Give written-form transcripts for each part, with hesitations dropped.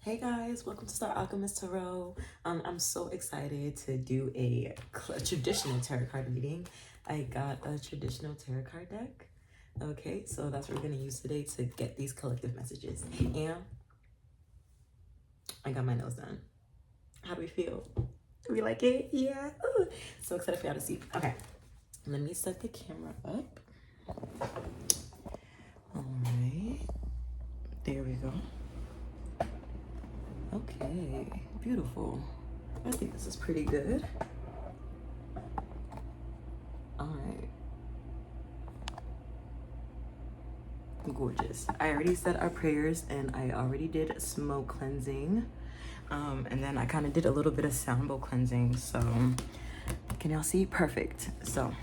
Hey guys, welcome to Star Alchemist Tarot. I'm so excited to do a traditional tarot card reading. I got a traditional tarot card deck. Okay, so that's what we're gonna use today to get these collective messages. And I got my nails done. How do we feel? We like it? Yeah. Ooh. So excited for y'all to see. Okay, let me set the camera up. All right, there we go. Okay, beautiful. I think this is pretty good. All right. Gorgeous. I already said our prayers and I already did smoke cleansing. And then I kind of did a little bit of sound bowl cleansing. So can y'all see? Perfect. So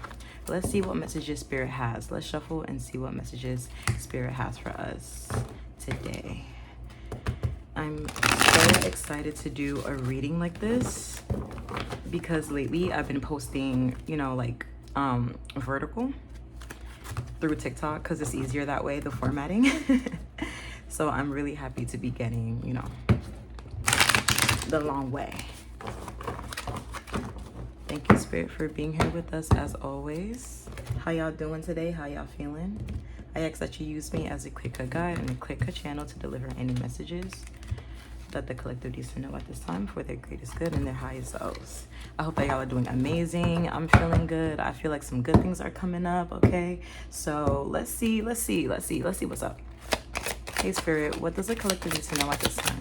let's see what messages Spirit has. Let's shuffle and see what messages Spirit has for us today. I'm so excited to do a reading like this because lately I've been posting, you know, like vertical through TikTok because it's easier that way, the formatting. So I'm really happy to be getting, you know, the long way. Thank you, Spirit, for being here with us as always. How y'all doing today? How y'all feeling? I ask that you use me as a clear-cut guide and a clear-cut channel to deliver any messages that the collective needs to know at this time for their greatest good and their highest selves. I hope that y'all are doing amazing. I'm feeling good. I feel like some good things are coming up, okay? So let's see what's up. Hey, Spirit, what does the collective need to know at this time?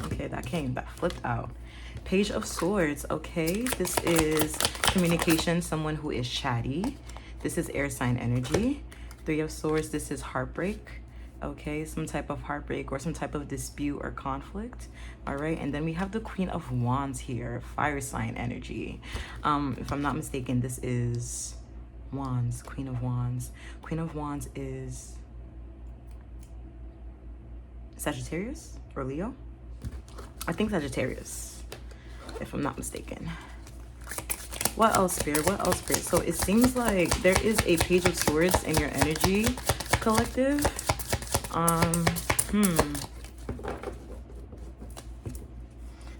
Okay, that flipped out. Page of Swords, okay? This is communication, someone who is chatty. This is air sign energy. Three of Swords, this is heartbreak. Okay, some type of heartbreak or some type of dispute or conflict. All right, and then we have the Queen of Wands here, fire sign energy. If I'm not mistaken, this is Wands, Queen of Wands. Queen of Wands is Sagittarius or Leo? I think Sagittarius, if I'm not mistaken. What else, Spirit? What else, Spirit? So it seems like there is a Page of Swords in your energy, collective.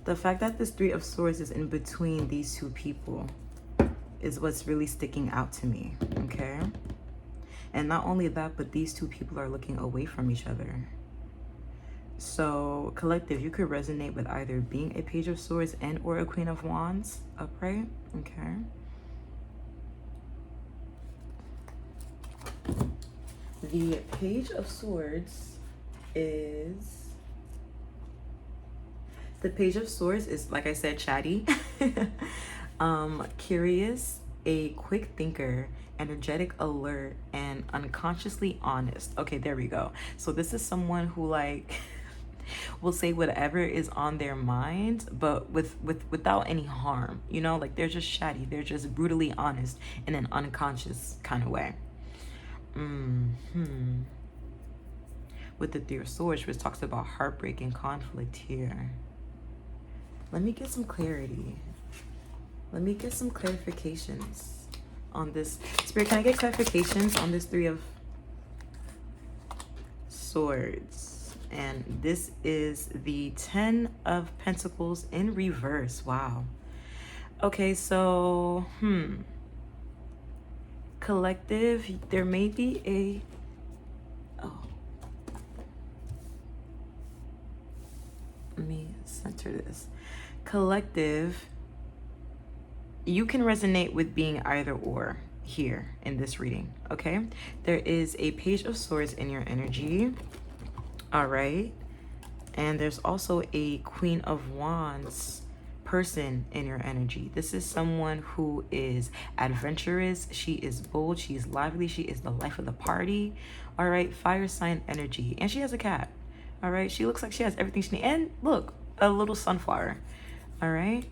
The fact that this Three of Swords is in between these two people is what's really sticking out to me, okay? And not only that, but these two people are looking away from each other. So, collective, you could resonate with either being a Page of Swords and or a Queen of Wands upright, okay? The Page of Swords is... The Page of Swords is, like I said, chatty, curious, a quick thinker, energetic, alert, and unconsciously honest. Okay, there we go. So this is someone who like will say whatever is on their mind, but without any harm. You know, like they're just chatty. They're just brutally honest in an unconscious kind of way. With the Three of Swords, which talks about heartbreak and conflict here. Let me get some clarity. Let me get some clarifications on this. Spirit, can I get clarifications on this Three of Swords? And this is the 10 of Pentacles in reverse. Wow. Okay, so, collective, there may be a... Let me center this. Collective, you can resonate with being either or here in this reading, okay? There is a Page of Swords in your energy, all right? And there's also a Queen of Wands person in your energy. This is someone who is adventurous, she is bold, she is lively, she is the life of the party, all right? Fire sign energy, and she has a cat, all right? She looks like she has everything she needs, and look, a little sunflower, all right?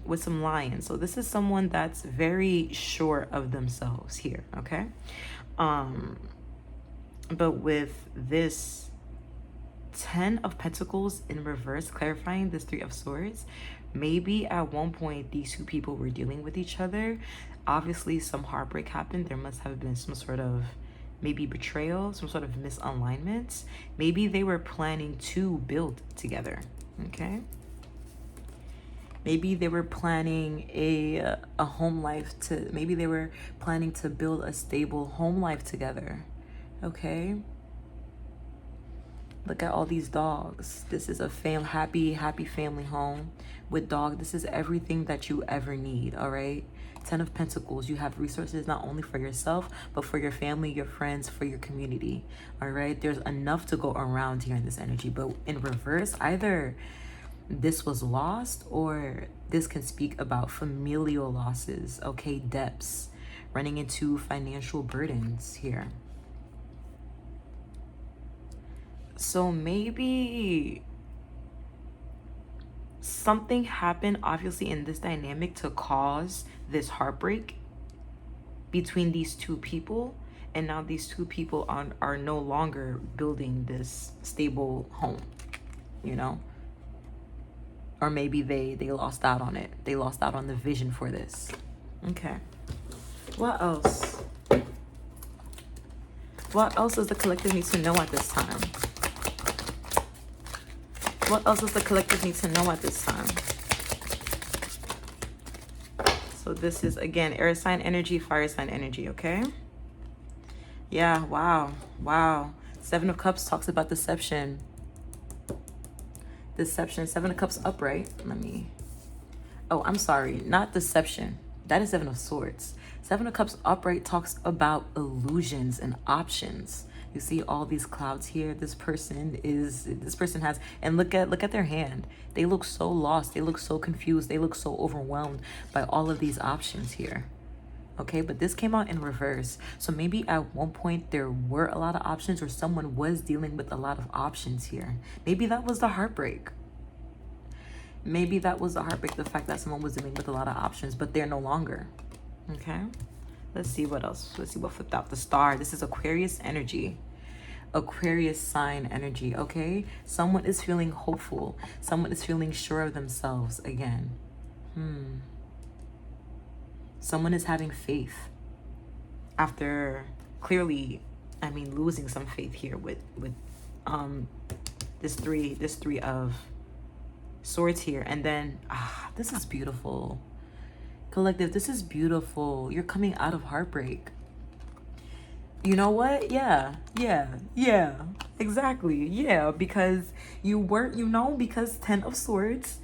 With some lions. So this is someone that's very sure of themselves here, okay? But with this 10 of Pentacles in reverse, clarifying this Three of Swords, maybe at one point these two people were dealing with each other. Obviously some heartbreak happened. There must have been some sort of maybe betrayal, some sort of misalignments. Maybe they were planning to build together, okay? Maybe they were planning a home life maybe they were planning to build a stable home life together, okay? Look at all these dogs. This is a happy family home with dog. This is everything that you ever need, all right? 10 of Pentacles. You have resources not only for yourself, but for your family, your friends, for your community, all right? There's enough to go around here in this energy. But in reverse, either this was lost, or this can speak about familial losses, okay? Debts, running into financial burdens here. So maybe something happened, obviously, in this dynamic to cause this heartbreak between these two people. And now these two people are no longer building this stable home, you know? Or maybe they lost out on it. They lost out on the vision for this. Okay. What else? What else does the collective need to know at this time? What else does the collective need to know at this time? So this is, again, air sign energy, fire sign energy, okay? Yeah, wow. Wow. 7 of Cups talks about deception. Deception. 7 of Cups upright. I'm sorry, not deception. That is 7 of Swords. 7 of Cups upright talks about illusions and options. You see all these clouds here. This person has, and look at their hand. They look so lost. They look so confused. They look so overwhelmed by all of these options here. Okay, but this came out in reverse. So maybe at one point there were a lot of options, or someone was dealing with a lot of options here. Maybe that was the heartbreak. Maybe that was the heartbreak, the fact that someone was dealing with a lot of options, but they're no longer. Okay, let's see what else. Let's see what flipped out. The Star. This is Aquarius energy. Aquarius sign energy, okay? Someone is feeling hopeful. Someone is feeling sure of themselves again. Someone is having faith after clearly, losing some faith here with this three of Swords here. And then this is beautiful. Collective, this is beautiful. You're coming out of heartbreak. You know what? Yeah, exactly. Yeah, because because 10 of Swords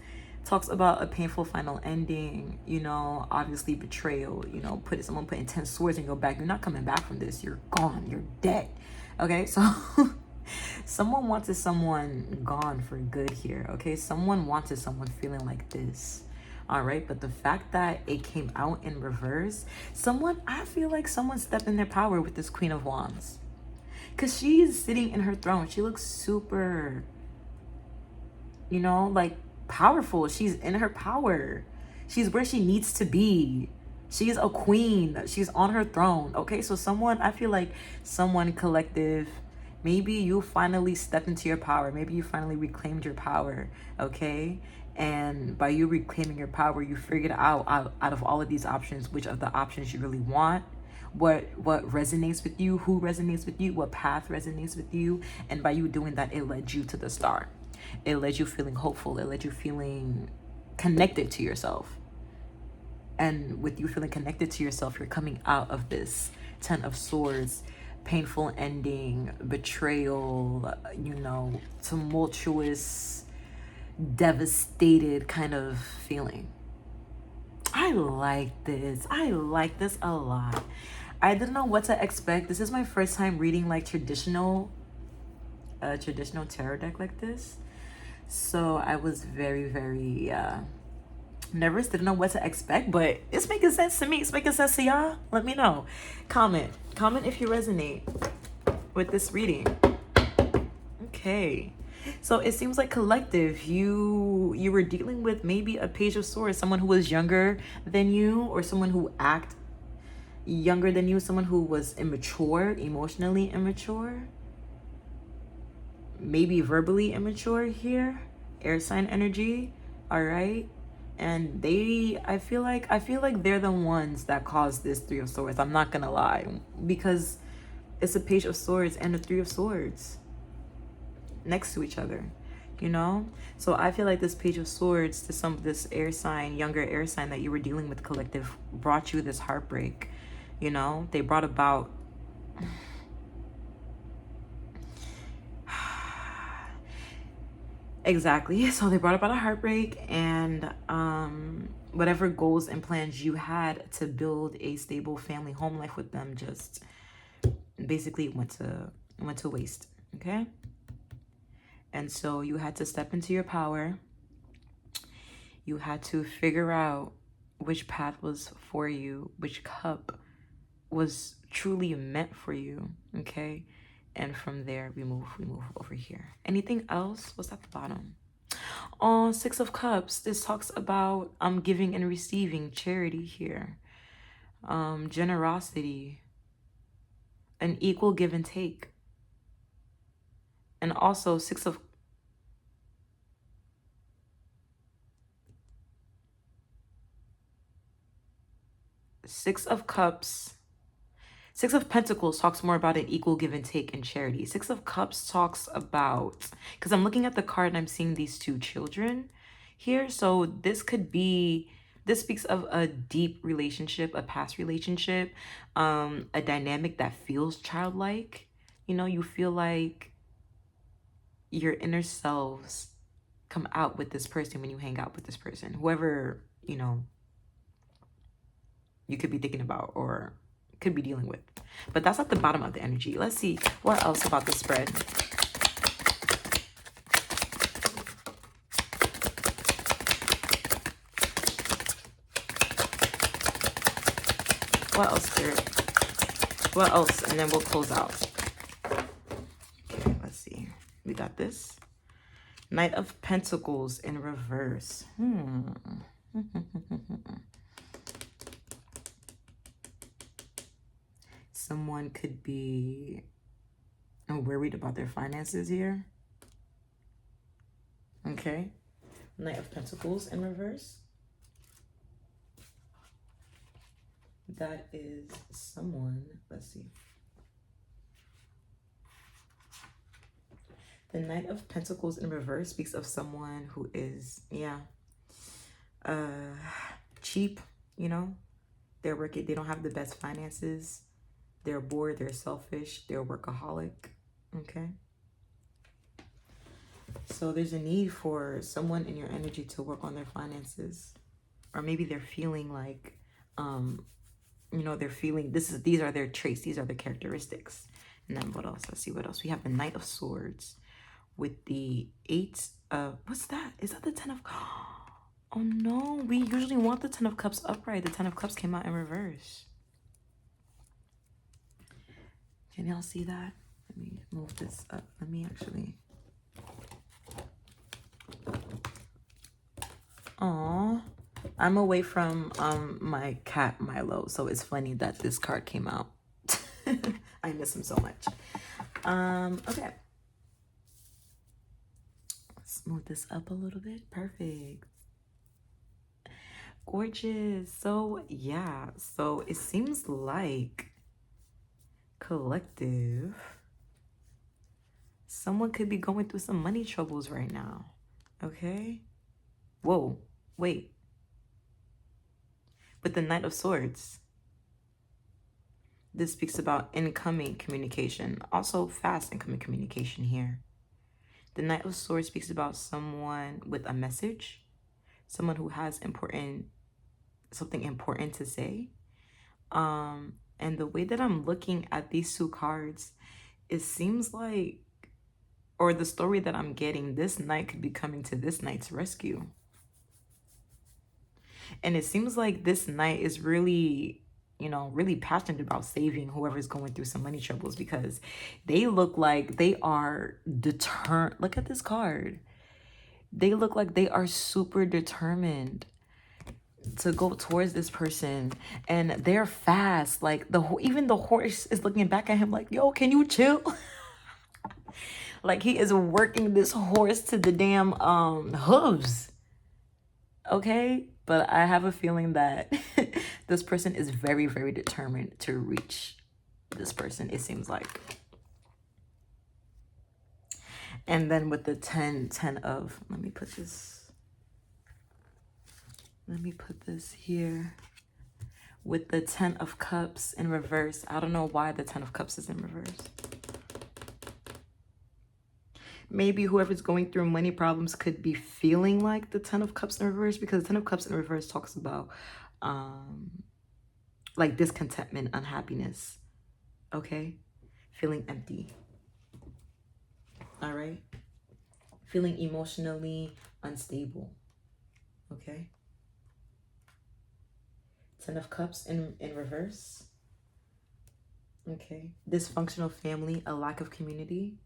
talks about a painful final ending, obviously betrayal, someone putting 10 swords in your back. You're not coming back from this. You're gone. You're dead. Okay, so someone wanted someone gone for good here, okay? Someone wanted someone feeling like this, all right? But the fact that it came out in reverse, I feel like someone stepped in their power with this Queen of Wands. Because she's sitting in her throne. She looks super, powerful. She's in her power. She's where she needs to be. She's a queen. She's on her throne. Okay, so I feel like someone collective, maybe you finally stepped into your power. Maybe you finally reclaimed your power. Okay, and by you reclaiming your power, you figured out of all of these options, which of the options you really want, what resonates with you, who resonates with you, what path resonates with you. And by you doing that, it led you to the Star. It led you feeling hopeful. It led you feeling connected to yourself. And with you feeling connected to yourself, you're coming out of this 10 of Swords, painful ending, betrayal, tumultuous, devastated kind of feeling. I like this. I like this a lot. I didn't know what to expect. This is my first time reading like traditional tarot deck like this. So I was very, very nervous. Didn't know what to expect, but it's making sense to me. It's making sense to y'all. Let me know. Comment if you resonate with this reading. Okay. So it seems like collective, you were dealing with maybe a Page of Swords, someone who was younger than you, or someone who act younger than you, someone who was immature, emotionally immature, maybe verbally immature here. Air sign energy, all right? And I feel like they're the ones that caused this 3 of Swords. I'm not gonna lie, because It's a Page of Swords and a Three of Swords next to each other, you know? So I feel like this Page of Swords to this air sign, younger air sign that you were dealing with, collective, brought you this heartbreak, you know? They brought about exactly. So they brought about a heartbreak, and whatever goals and plans you had to build a stable family home life with them just basically went to waste. Okay. And so you had to step into your power. You had to figure out which path was for you, which cup was truly meant for you. Okay. And from there we move over here. Anything else? What's at the bottom? Oh, Six of Cups. This talks about giving and receiving, charity here. Generosity, an equal give and take. And also Six of Cups. Six of Pentacles talks more about an equal give and take and charity. Six of Cups talks about, because I'm looking at the card and I'm seeing these two children here. So this speaks of a deep relationship, a past relationship, a dynamic that feels childlike. You know, you feel like your inner selves come out with this person when you hang out with this person, whoever, you know, you could be thinking about or could be dealing with. But that's at the bottom of the energy. Let's see what else about the spread. What else, Spirit? What else? And then we'll close out. Okay, let's see. We got this. Knight of Pentacles in reverse. Someone could be worried about their finances here. Okay. Knight of Pentacles in reverse. That is someone, let's see. The Knight of Pentacles in reverse speaks of someone who is, cheap, you know. They're working, they don't have the best finances. They're bored, they're selfish, they're workaholic, okay? So there's a need for someone in your energy to work on their finances. Or maybe they're feeling like, you know, they're feeling, these are their traits, these are their characteristics. And then what else? Let's see what else. We have the Knight of Swords with the Eight of, what's that? Is that the Ten of, oh no, we usually want the Ten of Cups upright. The Ten of Cups came out in reverse. Can y'all see that? Let me move this up. Let me actually. Aw, I'm away from my cat Milo, so it's funny that this card came out. I miss him so much. Okay. Let's move this up a little bit. Perfect. Gorgeous. So yeah, so it seems like collective, someone could be going through some money troubles right now. Okay. Whoa, wait. With the Knight of Swords, this speaks about incoming communication, also fast incoming communication here. The Knight of Swords speaks about someone with a message, someone who has something important to say. And the way that I'm looking at these two cards, it seems like, or the story that I'm getting, this knight could be coming to this knight's rescue. And it seems like this knight is really, you know, really passionate about saving whoever's going through some money troubles, because they look like they are determined. Look at this card. They look like they are super determined to go towards this person, and they're fast. Like even the horse is looking back at him like, yo, can you chill? Like he is working this horse to the damn hooves. Okay, but I have a feeling that this person is very, very determined to reach this person, it seems like. And then with the 10 of, let me put this here. With the 10 of Cups in reverse, I don't know why the 10 of Cups is in reverse. Maybe whoever's going through money problems could be feeling like the 10 of Cups in reverse, because the 10 of Cups in reverse talks about like discontentment, unhappiness, okay? Feeling empty, all right? Feeling emotionally unstable, okay? 10 of Cups in reverse, okay? Dysfunctional family, a lack of community,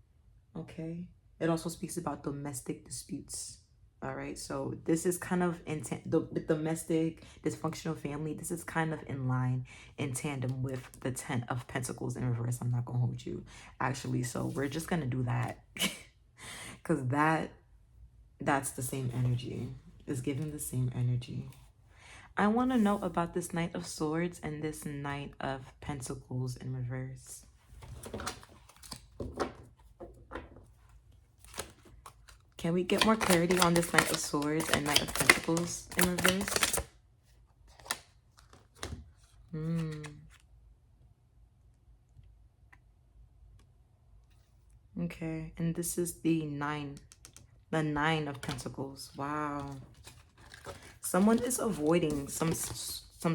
okay? It also speaks about domestic disputes, all right? So this is kind of the domestic dysfunctional family. This is kind of in line, in tandem with the 10 of Pentacles in reverse. I'm not gonna hold you, actually. So we're just gonna do that because that's the same energy. It's giving the same energy. I want to know about this Knight of Swords and this Knight of Pentacles in reverse. Can we get more clarity on this Knight of Swords and Knight of Pentacles in reverse? Okay, and this is the 9 of Pentacles. Wow. Someone is avoiding some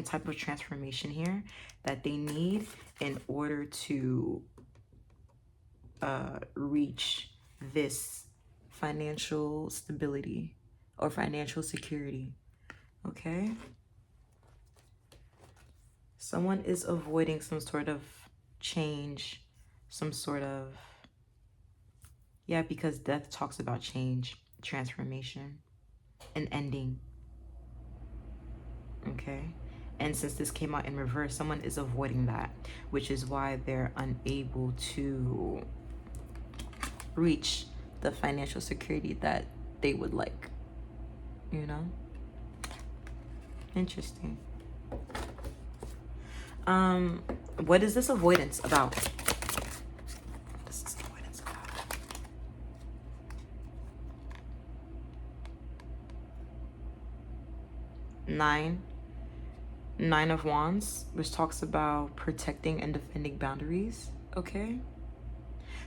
type of transformation here that they need in order to reach this financial stability or financial security, okay? Someone is avoiding some sort of change, some sort of, yeah, because death talks about change, transformation, and ending, okay? And since this came out in reverse, someone is avoiding that, which is why they're unable to reach the financial security that they would like, you know? Interesting. What is this avoidance about? What is this avoidance about? 9 of Wands, which talks about protecting and defending boundaries, okay?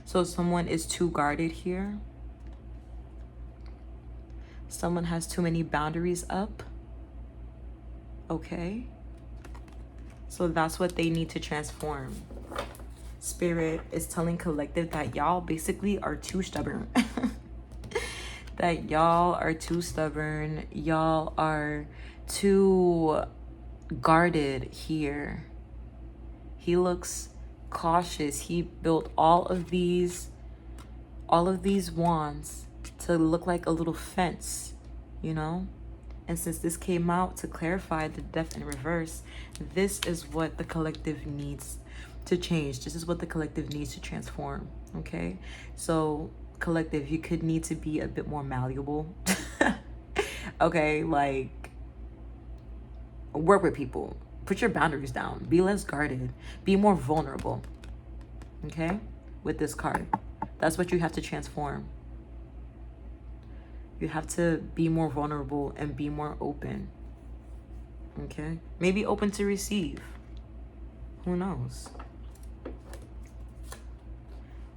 So someone is too guarded here. Someone has too many boundaries up, okay? So that's what they need to transform. Spirit is telling collective that y'all basically are too stubborn. That y'all are too stubborn. Y'all are too guarded here. He looks cautious. He built all of these wands to look like a little fence, you know? And since this came out to clarify the death in reverse, this is what the collective needs to change. This is what the collective needs to transform, okay? So collective, you could need to be a bit more malleable. Okay, like work with people. Put your boundaries down. Be less guarded. Be more vulnerable, okay? With this card. That's what you have to transform. You have to be more vulnerable and be more open, okay? Maybe open to receive. Who knows?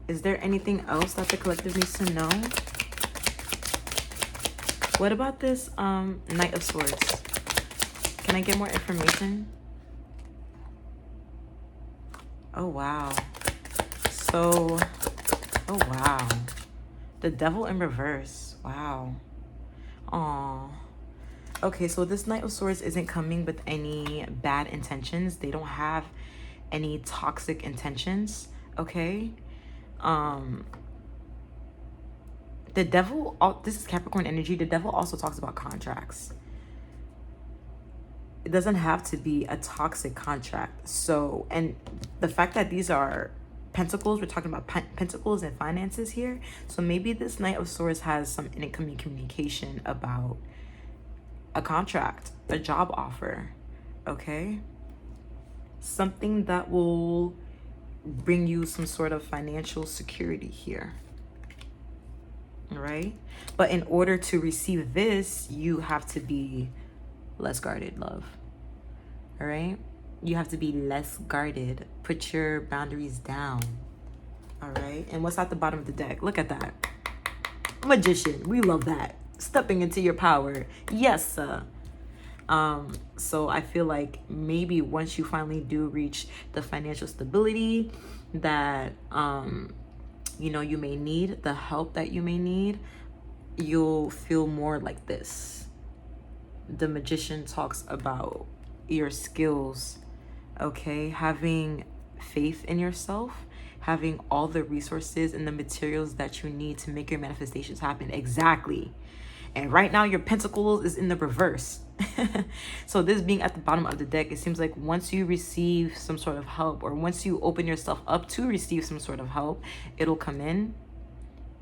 Is there anything else that the collective needs to know? What about this Knight of Swords? Can I get more information? Oh, wow. So, oh, wow. The Devil in reverse. Wow. Aw. Okay, so this Knight of Swords isn't coming with any bad intentions. They don't have any toxic intentions, okay? The Devil, this is Capricorn energy. The Devil also talks about contracts. It doesn't have to be a toxic contract. So, and the fact that these are Pentacles, we're talking about Pentacles and finances here. So maybe this Knight of Swords has some incoming communication about a contract, a job offer, okay? Something that will bring you some sort of financial security here. All right? But in order to receive this, you have to be less guarded, love. All right? You have to be less guarded. Put your boundaries down. All right? And what's at the bottom of the deck? Look at that. Magician. We love that. Stepping into your power. Yes, sir. So I feel like maybe once you finally do reach the financial stability that, you know, you may need, the help that you may need, you'll feel more like this. The Magician talks about your skills, okay? Having faith in yourself, having all the resources and the materials that you need to make your manifestations happen. Exactly. And right now your Pentacles is in the reverse. So this being at the bottom of the deck, it seems like once you receive some sort of help, or once you open yourself up to receive some sort of help, it'll come in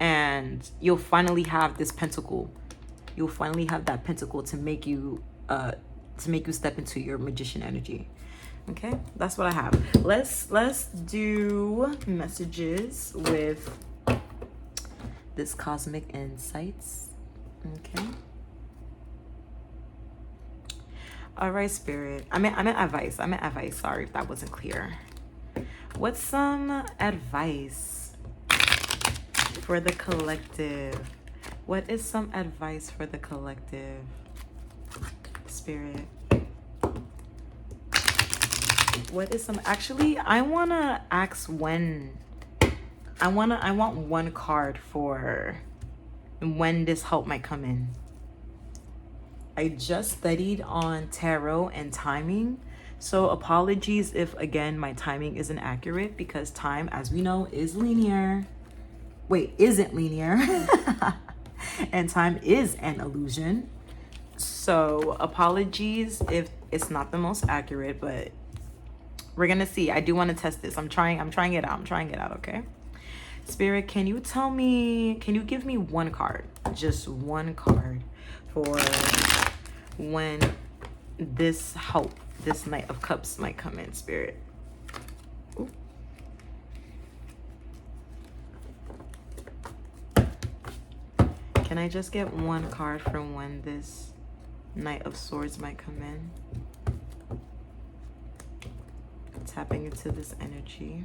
and you'll finally have this Pentacle. You'll finally have that Pentacle to make you step into your Magician energy. Okay, that's what I have. Let's do messages with this Cosmic Insights. Okay. All right, Spirit. I meant advice. Sorry if that wasn't clear. What's some advice for the collective? What is some advice for the collective, Spirit? What is some, actually, I want to ask when, I want one card for when this help might come in. I just studied on tarot and timing, so apologies if, again, my timing isn't accurate, because time, as we know, is linear. Wait, isn't linear. And time is an illusion. So apologies if it's not the most accurate, but we're gonna see. I do want to test this. I'm trying it out, okay? Spirit, can you give me one card, just one card, for when this help, this Knight of Cups might come in, Spirit? Ooh. Can I just get one card from when this Knight of Swords might come in? Tapping into this energy.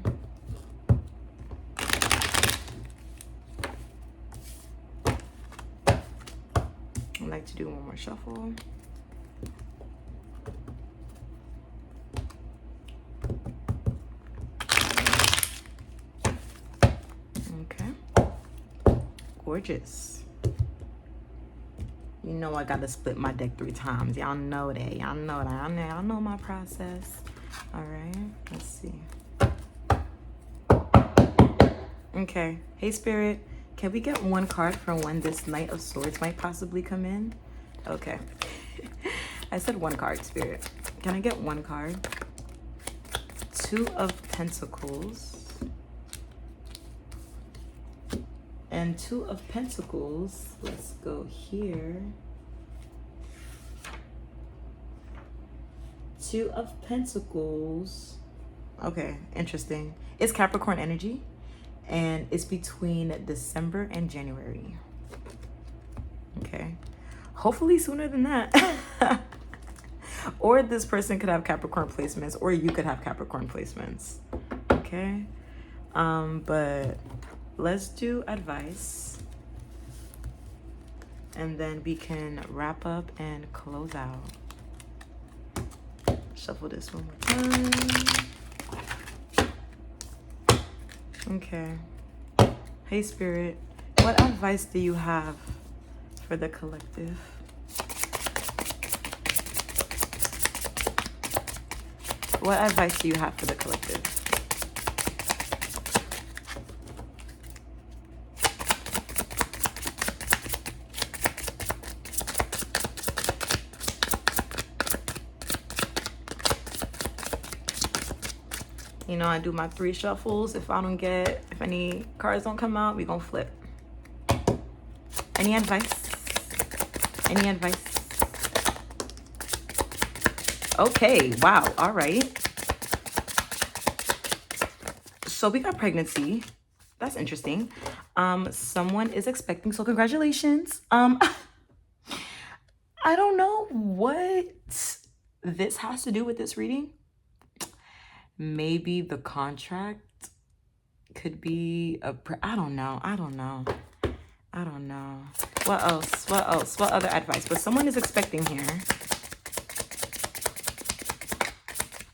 I'd like to do one more shuffle. Okay. Gorgeous. You know I gotta split my deck 3 times. Y'all know that. Y'all know my process. All right, let's see. Okay. Hey, Spirit, can we get one card from when this Knight of Swords might possibly come in? Okay. I said one card, Spirit. Can I get one card? 2 of Pentacles. And 2 of Pentacles. Let's go here. 2 of Pentacles. Okay, interesting. It's Capricorn energy, and it's between December and January. Okay, hopefully sooner than that. Or this person could have Capricorn placements, or you could have Capricorn placements. Okay, but let's do advice, and then we can wrap up and close out. Shuffle this one more time. Okay. Hey, Spirit, what advice do you have for the collective? What advice do you have for the collective? You know, I do my 3 shuffles. If any cards don't come out, we gonna flip. Any advice? Any advice? Okay, wow, all right. So we got pregnancy. That's interesting. Someone is expecting, so congratulations. I don't know what this has to do with this reading. Maybe the contract could be I don't know. What else? What other advice? But someone is expecting here.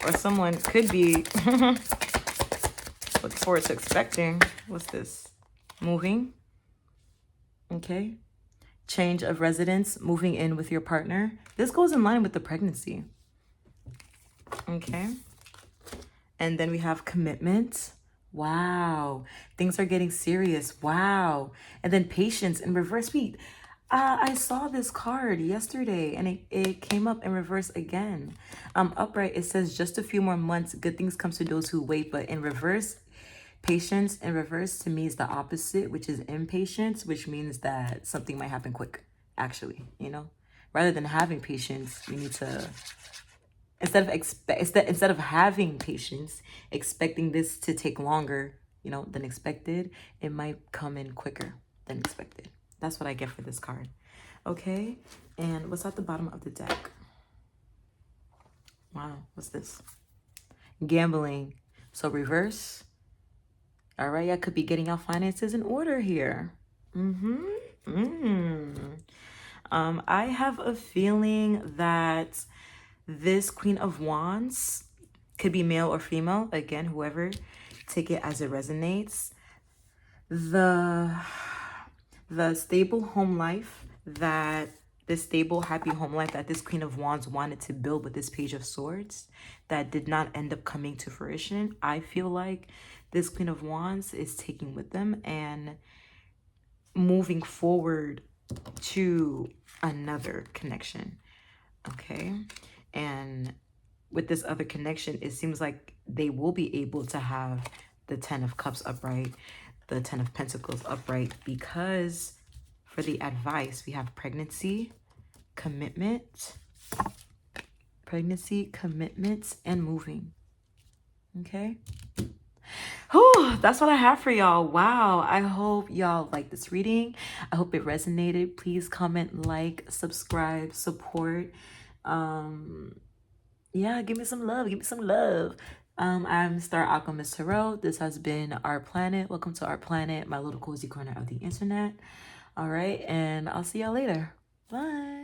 Or someone could be looking forward to expecting. What's this? Moving. Okay. Change of residence, moving in with your partner. This goes in line with the pregnancy. Okay. And then we have commitment. Wow. Things are getting serious. Wow. And then patience in reverse. Wait, I saw this card yesterday and it came up in reverse again. Upright, it says just a few more months. Good things comes to those who wait. But in reverse, patience in reverse to me is the opposite, which is impatience, which means that something might happen quick, actually, you know? Rather than having patience, you need to, instead of having patience, expecting this to take longer, you know, than expected, it might come in quicker than expected. That's what I get for this card. Okay, and what's at the bottom of the deck? Wow, what's this? Gambling. So reverse. All right, I could be getting our finances in order here. I have a feeling that this Queen of Wands could be male or female. Again, whoever, take it as it resonates. The stable home life that this stable, happy home life that this Queen of Wands wanted to build with this Page of Swords that did not end up coming to fruition. I feel like this Queen of Wands is taking with them and moving forward to another connection. Okay. And with this other connection, it seems like they will be able to have the 10 of Cups upright, the 10 of Pentacles upright, because for the advice, we have pregnancy, commitment, and moving. Okay. Whew, that's what I have for y'all. Wow. I hope y'all like this reading. I hope it resonated. Please comment, like, subscribe, support. Yeah, give me some love. Give me some love. I'm Star Alchemist Tarot. This has been Our Planet. Welcome to Our Planet, my little cozy corner of the internet. All right, and I'll see y'all later. Bye.